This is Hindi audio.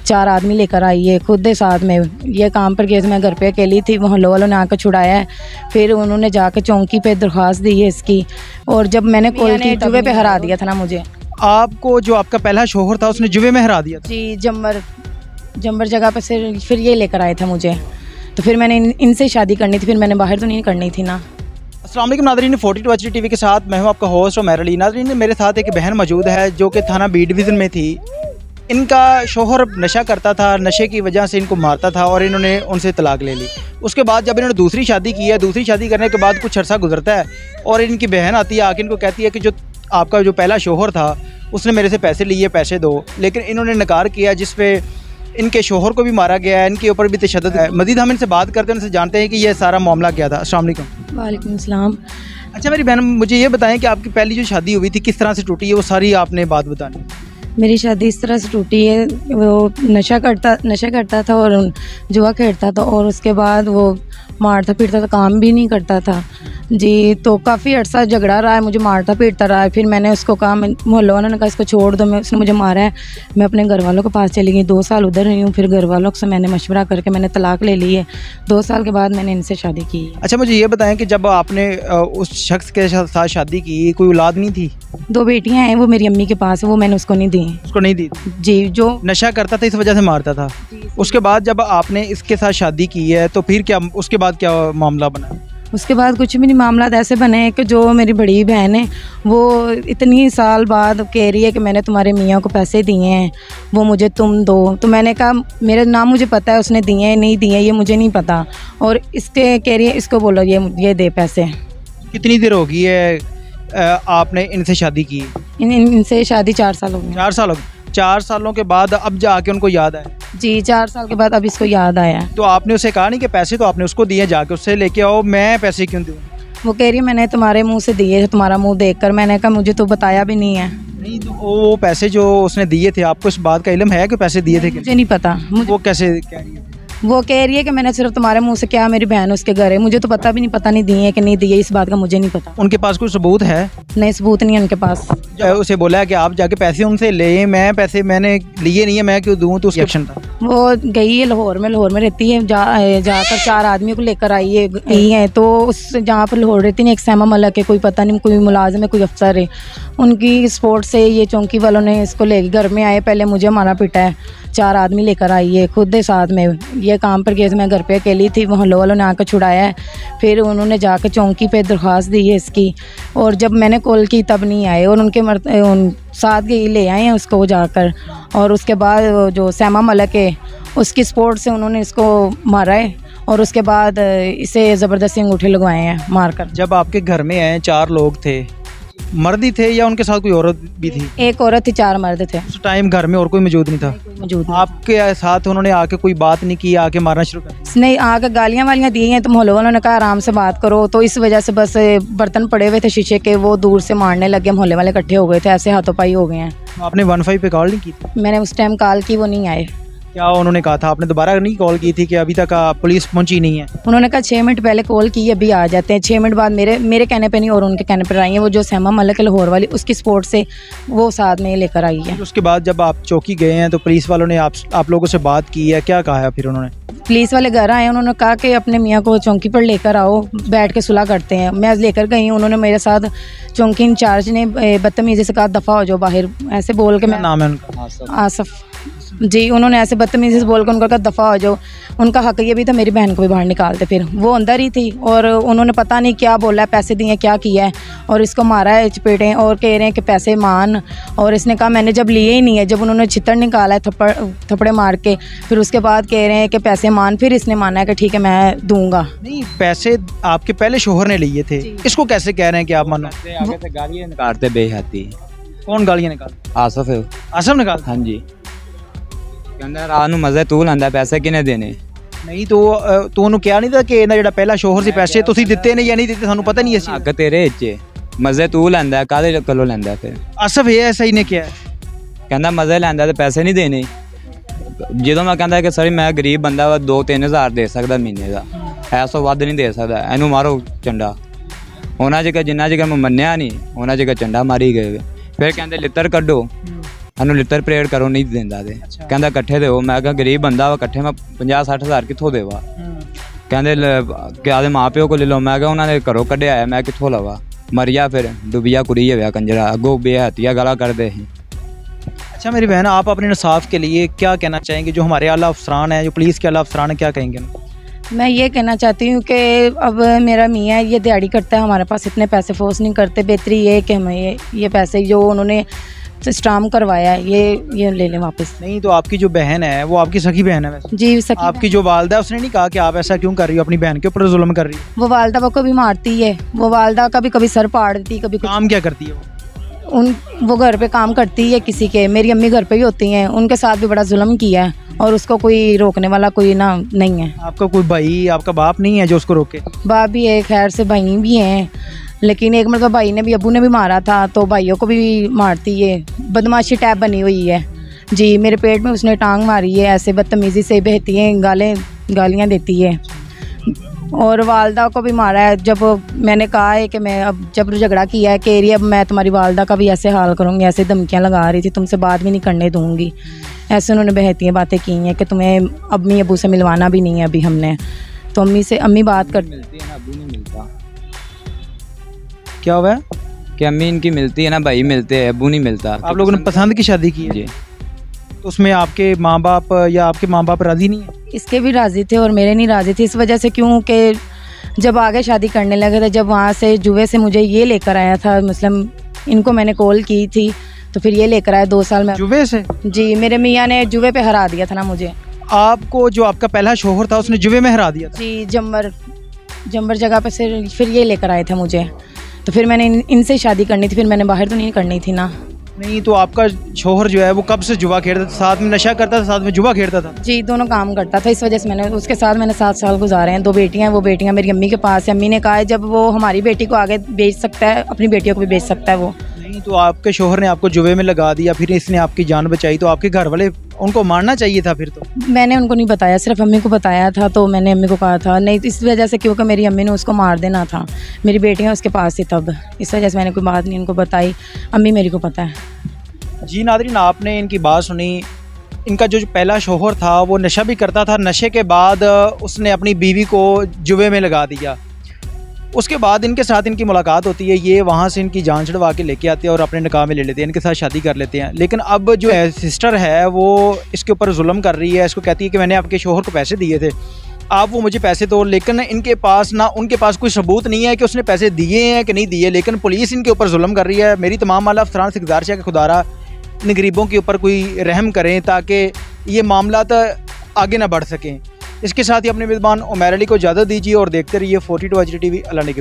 4 आदमी लेकर आई है खुद के साथ में। ये काम पर गए थे, मैं घर पे अकेली थी, मोहल्ले वालों ने आकर छुड़ाया है। फिर उन्होंने जाकर चौंकी पे दरख्वास्त दी है इसकी, और जब मैंने कॉल की जुए पे हरा दिया था ना मुझे। आपको जो आपका पहला शोहर था उसने जुए में हरा दिया था? जी, जम्बर जगह पर से फिर ये लेकर आए थे मुझे, तो फिर मैंने इनसे शादी करनी थी, फिर मैंने बाहर तो नहीं करनी थी ना। अस्सलाम वालेकुम नाज़रीन, 42 HD TV के साथ मैं हूं आपका होस्ट उमर अली। नाज़रीन, मेरे साथ एक बहन मौजूद है जो कि थाना बी डिवीज़न में थी। इनका शोहर नशा करता था, नशे की वजह से इनको मारता था और इन्होंने उनसे तलाक ले ली। उसके बाद जब इन्होंने दूसरी शादी की है, दूसरी शादी करने के बाद कुछ अर्सा गुजरता है और इनकी बहन आती है, आके इनको कहती है कि जो आपका जो पहला शोहर था उसने मेरे से पैसे लिए, पैसे दो। लेकिन इन्होंने नकार किया, जिस पे इनके शोहर को भी मारा गया है, इनके ऊपर भी तशद्दुद है। मज़ीद हम इनसे बात करते हैं, उनसे जानते हैं कि यह सारा मामला क्या था। अस्सलाम वालेकुम। वालेकुम अस्सलाम। अच्छा मेरी बहन, मुझे ये बताएं कि आपकी पहली जो शादी हुई थी किस तरह से टूटी है, वो सारी आपने बात बतानी। मेरी शादी इस तरह से टूटी है, वो नशा करता था और जुआ खेलता था, और उसके बाद वो मारता पीटता था, काम भी नहीं करता था जी। तो काफ़ी अर्सा झगड़ा रहा है, मुझे मारता पीटता रहा है। फिर मैंने उसको कहा, मोहल्ले वालों ने कहा इसको छोड़ दो, उसने मुझे मारा है। मैं अपने घर वालों के पास चली गई, 2 साल उधर रही हूँ। फिर घर वालों से मैंने मशवरा करके मैंने तलाक ले ली है। 2 साल के बाद मैंने इनसे शादी की। अच्छा मुझे ये बताएं कि जब आपने उस शख्स के साथ शादी की, कोई औलाद नहीं थी? 2 बेटियाँ हैं, वो मेरी अम्मी के पास है, वो मैंने उसको नहीं दी। उसको नहीं दी जी। जो नशा करता था इस वजह से मारता था। उसके बाद जब आपने इसके साथ शादी की है तो फिर क्या, उसके बाद क्या मामला बना? उसके बाद कुछ भी नहीं, मामला ऐसे बने कि जो मेरी बड़ी बहन है वो इतनी साल बाद कह रही है कि मैंने तुम्हारे मियाँ को पैसे दिए हैं, वो मुझे तुम दो। तो मैंने कहा मेरा नाम मुझे पता है, उसने दिए हैं नहीं दिए ये मुझे नहीं पता, और इसके कह रही है इसको बोलो ये दे पैसे। कितनी देर हो गई है आपने इनसे शादी की? इनसे शादी 4 साल हो गए। 4 साल हो गए। 4 सालों के बाद अब जाके उनको याद आया? जी, 4 साल के बाद अब इसको याद आया। तो आपने उसे कहा नहीं कि पैसे तो आपने उसको दिए, जाके उससे लेके आओ, मैं पैसे क्यों दूँ? वो कह रही है मैंने तुम्हारे मुंह से दिए, तुम्हारा मुंह देखकर। मैंने कहा मुझे तो बताया भी नहीं है। नहीं तो वो पैसे जो उसने दिए थे, आपको इस बात का इल्म है कि पैसे दिए थे? मुझे नहीं पता। वो कैसे कह रही है? वो कह रही है कि मैंने सिर्फ तुम्हारे मुंह से, क्या मेरी बहन उसके घर है, मुझे तो पता भी नहीं, पता नहीं दिए कि नहीं दिए, इस बात का मुझे नहीं पता। उनके पास कोई सबूत है? नहीं, सबूत नहीं है उनके पास। उसे बोला है कि आप जाके पैसे उनसे ले, मैं पैसे मैंने लिए नहीं है, मैं क्यों दूँ? तो उसका एक्शन था। वो गई है लाहौर में रहती है, जाकर 4 आदमियों को लेकर आई है। तो उस जहाँ पर लाहौर रहती है एक सैमा मलक है, कोई पता नहीं कोई मुलाजिम है, कोई अफसर है, उनकी सपोर्ट से ये चौंकी वालों ने इसको ले घर में आए। पहले मुझे मारा पीटा है, 4 आदमी लेकर आई है खुद के साथ में। ये काम पर गए थे, मैं घर पे अकेली थी, मोहल्ले वालों ने आकर छुड़ाया है। फिर उन्होंने जाकर चौंकी पे दरख्वास्त दी है इसकी, और जब मैंने कॉल की तब नहीं आए, और उनके साथ गई ले आए हैं उसको जाकर। और उसके बाद जो सैमा मलक है उसकी सपोर्ट से उन्होंने इसको मारा है, और उसके बाद इसे ज़बरदस्ती अंगूठे लगवाए हैं मारकर। जब आपके घर में आए 4 लोग थे, मर्द ही थे या उनके साथ कोई औरत भी थी? एक औरत थी, 4 मर्द थे। उस टाइम घर में और कोई मौजूद नहीं था? मौजूद। आपके साथ उन्होंने आके कोई बात नहीं की, आके मारना शुरू कर दिया? नहीं, आके गालियाँ वालियाँ दी हैं, तो मोहल्ले वालों ने कहा आराम से बात करो, तो इस वजह से बस बर्तन पड़े हुए थे शीशे के, वो दूर से मारने लगे, मोहल्ले वाले इकट्ठे हो गए थे, ऐसे हाथों-पाई हो गए हैं। आपने 15 पे कॉल नहीं की थी? मैंने उस टाइम कॉल की, वो नहीं आए। क्या उन्होंने कहा था? आपने दोबारा नहीं कॉल की थी कि अभी तक पुलिस पहुंची नहीं है? उन्होंने कहा 6 मिनट पहले कॉल की, अभी आ जाते हैं। 6 मिनट बाद मेरे कहने पे नहीं और उनके कहने पर आई है। वो जो सैमा मलक लाहौर वाली, उसकी सपोर्ट से वो साथ में लेकर आई है। उसके बाद जब आप चौकी गए हैं तो पुलिस वालों ने आप लोगों से बात की है, क्या कहा है फिर उन्होंने? पुलिस वाले घर आए, उन्होंने कहा कि अपने मियाँ को चौकी पर लेकर आओ, बैठ के सुलह करते हैं। मैं लेकर गई, उन्होंने मेरे साथ चौकी इंचार्ज ने बदतमीजी से कहा दफ़ा हो जाओ बाहर, ऐसे बोल के। मैं नाम है उनका? आसफ जी। उन्होंने ऐसे बदतमीजी से बोल कर उनको कहा दफ़ा हो जाओ। उनका हक ये भी था मेरी बहन को भी बाहर निकालते। फिर वो अंदर ही थी, और उन्होंने पता नहीं क्या बोला है, पैसे दिए क्या किया है, और इसको मारा है चपेटे, और कह रहे हैं कि पैसे मान। और इसने कहा मैंने जब लिए ही नहीं है, जब उन्होंने छितर निकाला है थप्पड़े मार के, फिर उसके बाद कह रहे हैं कि पैसे मान। फिर इसने माना है कि ठीक है मैं दूंगा। नहीं, पैसे आपके पहले शोहर ने लिए थे, इसको कैसे कह रहे हैं कि आप मानो? आगे से गालियां निकालते बेहती। कौन गालियां निकालते? आसफ है। आसफ निकाल? हाँ जी। कहंदा रात ਨੂੰ ਮਜ਼ੇ ਤੂੰ ਲੈਂਦਾ ਪੈਸੇ ਕਿਹਨੇ ਦੇਣੇ? नहीं तो तू ਉਹਨੂੰ ਕਿਹਾ ਨਹੀਂ ਤਾਂ ਕਿ ਇਹਦਾ ਜਿਹੜਾ ਪਹਿਲਾ ਸ਼ੋਹਰ ਸੀ ਪੈਸੇ ਤੁਸੀਂ ਦਿੱਤੇ ਨੇ ਜਾਂ ਨਹੀਂ ਦਿੱਤੇ, ਸਾਨੂੰ ਪਤਾ ਨਹੀਂ ਸੀ। ਹੱਕ ਤੇਰੇ ਵਿੱਚ ਮਜ਼ੇ ਤੂੰ ਲੈਂਦਾ, ਕਾਹਦੇ ਕੋਲੋਂ ਲੈਂਦਾ? ਫਿਰ ਆਸਫ ਇਹ ਐਸਾ ਹੀ ਨੇ ਕਿਹਾ, ਕਹਿੰਦਾ ਮਜ਼ੇ ਲੈਂਦਾ ਤੇ ਪੈਸੇ ਨਹੀਂ ਦੇਣੇ। ਜਦੋਂ ਮੈਂ ਕਹਿੰਦਾ ਕਿ ਸਰ ਮੈਂ ਗਰੀਬ ਬੰਦਾ ਵਾ, 2-3 ਹਜ਼ਾਰ ਦੇ ਸਕਦਾ ਮਹੀਨੇ ਦਾ, ਇਸ ਤੋਂ ਵੱਧ ਨਹੀਂ ਦੇ ਸਕਦਾ, ਇਹਨੂੰ ਮਾਰੋ ਚੰਡਾ। ਉਹਨਾਂ ਜਿਹਾ ਜਿੰਨਾ ਜਿਹਾ ਮੈਂ ਮੰਨਿਆ ਨਹੀਂ, ਉਹਨਾਂ ਜਿਹਾ ਚੰਡਾ ਮਾਰੀ ਗਏ। ਫਿਰ ਕਹਿੰਦੇ ਲਿੱਤਰ ਕੱਢੋ, ਸਾਨੂੰ ਲਿੱਤਰ ਪਰੇਡ ਕਰੋ ਨਹੀਂ ਦਿੰਦਾ ਤੇ ਕਹਿੰਦਾ ਇਕੱਠੇ ਦੇਵੋ। ਮੈਂ ਕਿਹਾ ਗਰੀਬ ਬੰਦਾ ਵਾ, ਇਕੱਠੇ ਮੈਂ 50-60 ਹਜ਼ਾਰ ਕਿੱਥੋਂ ਦੇਵਾ। ਕਹਿੰਦੇ ਕਿ ਆਦੇ ਮਾਂ ਪਿਓ ਕੋਲ ਲੈ ਲਓ। ਮੈਂ ਕਿਹਾ ਉਹਨਾਂ ਨੇ ਘਰੋਂ ਕੱਢਿਆ ਹੈ, ਮੈਂ ਕਿੱਥੋਂ ਲਵਾ। ਮਰਿਆ ਫਿਰ डुबिया कुड़ी है कंजरा, अगो बेहतिया गला करते हैं। अच्छा मेरी बहन, आप अपने इंसाफ के लिए क्या कहना चाहेंगे? जो हमारे आला अफसरान हैं, जो पुलिस के आला अफसरान हैं, क्या कहेंगे? मैं ये कहना चाहती हूँ कि अब मेरा मियाँ ये दिहाड़ी करता है, हमारे पास इतने पैसे फोर्स नहीं करते। बेहतरी ये है कि हमें ये पैसे जो उन्होंने स्टाम्प करवाया है ये ले लें वापस। नहीं तो आपकी जो बहन है वो आपकी सखी बहन है वैसे? जी सखी। आपकी जो वालदा है उसने नहीं कहा कि आप ऐसा क्यों कर रही हो, अपनी बहन के ऊपर जुल्म कर रही हो? वो वालदा वो कभी मारती है, वो वालदा कभी कभी सर फाड़ देती, कभी काम क्या करती है वो घर पे काम करती है किसी के। मेरी अम्मी घर पे भी होती हैं, उनके साथ भी बड़ा जुल्म किया है और उसको कोई रोकने वाला कोई ना नहीं है। आपका कोई भाई, आपका बाप नहीं है जो उसको रोके? बाप भी है, खैर से भाई भी हैं, लेकिन एक मतलब भाई ने भी, अबू ने भी मारा था, तो भाइयों को भी मारती है। बदमाशी टैप बनी हुई है जी। मेरे पेट में उसने टांग मारी है, ऐसे बदतमीज़ी से बहती है, गालियाँ देती है। और वालदा को भी मारा है। जब मैंने कहा है कि मैं अब जब झगड़ा किया है कि अब मैं तुम्हारी वालदा का भी ऐसे हाल करूँगी, ऐसे धमकियाँ लगा रही थी, तुमसे बात भी नहीं करने दूँगी, ऐसे उन्होंने बहती बातें की हैं कि तुम्हें अम्मी अबू से मिलवाना भी नहीं है अभी हमने। तो अम्मी बात कर मिलती है ना, अबू नहीं मिलता। क्या हुआ है कि अम्मी इनकी मिलती है ना, भाई मिलते हैं, अबू नहीं मिलता। आप लोगों ने पसंद की शादी की है जी, तो उसमें आपके माँ बाप या आपके माँ बाप राज़ी नहीं है? इसके भी राज़ी थे और मेरे नहीं राज़ी थे। इस वजह से क्यों कि जब आगे शादी करने लगे थे, जब वहाँ से जुए से मुझे ये लेकर आया था मुस्लिम, इनको मैंने कॉल की थी तो फिर ये लेकर आया 2 साल में। जुए से? जी, मेरे मियाँ ने जुए पे हरा दिया था ना मुझे। आपको जो आपका पहला शोहर था उसने जुए में हरा दिया था? जी, जम्बर जगह पे से फिर ये लेकर आए थे मुझे, तो फिर मैंने इनसे शादी करनी थी, फिर मैंने बाहर तो नहीं करनी थी ना। नहीं तो आपका शोहर जो है वो कब से जुआ खेलता था? साथ में नशा करता था, साथ में जुआ खेलता था? जी, दोनों काम करता था। इस वजह से मैंने उसके साथ 7 साल गुजारे हैं। 2 बेटियां हैं, वो बेटियां मेरी अम्मी के पास है। अम्मी ने कहा है जब वो हमारी बेटी को आगे बेच सकता है, अपनी बेटियों को भी बेच सकता है वो। नहीं तो आपके शोहर ने आपको जुए में लगा दिया, फिर इसने आपकी जान बचाई, तो आपके घर वाले उनको मारना चाहिए था फिर तो? मैंने उनको नहीं बताया, सिर्फ अम्मी को बताया था। तो मैंने अम्मी को कहा था नहीं, तो इस वजह से क्योंकि मेरी अम्मी ने उसको मार देना था, मेरी बेटियाँ उसके पास थी तब, इस वजह से मैंने कोई बात नहीं उनको बताई। अम्मी मेरी को पता है। जी नाज़रीन, आपने इनकी बात सुनी। इनका जो पहला शोहर था वो नशा भी करता था, नशे के बाद उसने अपनी बीवी को जुए में लगा दिया। उसके बाद इनके साथ इनकी मुलाकात होती है, ये वहाँ से इनकी जान छुड़वा के लेके आते हैं और अपने निकाह में ले लेते हैं, इनके साथ शादी कर लेते हैं। लेकिन अब जो सिस्टर है वो इसके ऊपर जुल्म कर रही है, इसको कहती है कि मैंने आपके शोहर को पैसे दिए थे, आप वो मुझे पैसे दो। लेकिन इनके पास ना, उनके पास कोई सबूत नहीं है कि उसने पैसे दिए हैं कि नहीं दिए, लेकिन पुलिस इनके ऊपर जुल्म कर रही है। मेरी तमाम आला अफसरान से गुजारिश है कि खुदारा इन गरीबों के ऊपर कोई रहम करें ताकि ये मामला आगे ना बढ़ सकें। इसके साथ ही अपने मेज़बान उमैर अली को इजाज़त दीजिए और देखते रहिए 42 HD TV। अल्लाह ने